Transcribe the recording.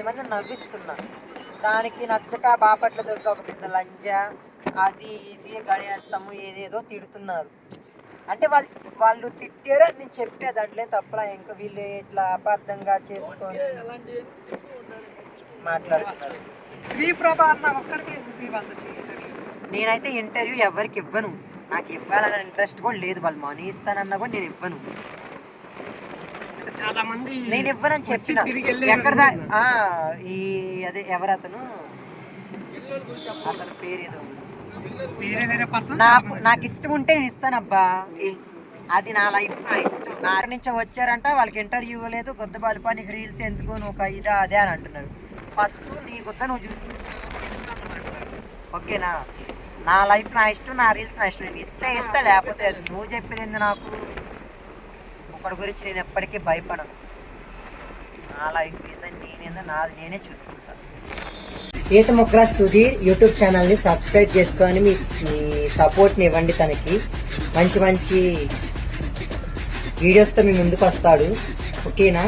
మందిని నవ్విస్తున్నా. దానికి నచ్చక బాపట్ల దొరిక ఒక పెద్ద లంజా అది ఇది గడేస్తాము ఏదేదో తిడుతున్నారు. అంటే వాళ్ళు తిట్టారు, అది నేను చెప్పా, దాంట్లో తప్పలా. ఇంకా వీళ్ళు ఇట్లా అపార్థంగా చేసుకొని మాట్లాడుతున్నారు. శ్రీప్రభ అన్న ఒక్కడికి ఎందుకు ఇవ్వాల్సి వచ్చింది ఇంటర్వ్యూ? నేనైతే ఇంటర్వ్యూ ఎవరికి ఇవ్వను, నాకు ఇవ్వాలన్న ఇంట్రెస్ట్ కూడా లేదు. వాళ్ళు మనీ ఇస్తానన్నా కూడా నేను ఇవ్వను. చాలా మంది నేను ఇవ్వనని చెప్పిన. ఎక్కడ ఈ అదే ఎవరతను, అతని పేరు ఏదో వేరే పర్సన్ నాకు ఇష్టం ఉంటే నేను ఇస్తానబ్బా. అది నా లైఫ్, నా ఇష్టం. నా నుంచి వచ్చారంట, వాళ్ళకి ఇంటర్వ్యూ ఇవ్వలేదు, కొత్త బాలిపా నీకు రీల్స్ ఎందుకు, నువ్వు ఒక ఇదా అదే అని అంటున్నారు. ఫస్ట్ నీ కొత్త నువ్వు చూసుకుంటావు, ఓకేనా? నా లైఫ్ నా ఇష్టం, నా రీల్స్ నా ఇష్టం. నేను ఇస్తే లేకపోతే నువ్వు చెప్పేది ఏంది నాకు. ఒకటి గురించి నేను ఎప్పటికీ భయపడను. నా లైఫ్ ఏదో నేనేందో నాది నేనే చూసుకుంటాను. ఈత ముగ్గుర సుధీర్ యూట్యూబ్ ఛానల్ని సబ్స్క్రైబ్ చేసుకొని మీ సపోర్ట్ని ఇవ్వండి. తనకి మంచి మంచి వీడియోస్తో మీ ముందుకు వస్తాడు, ఓకేనా?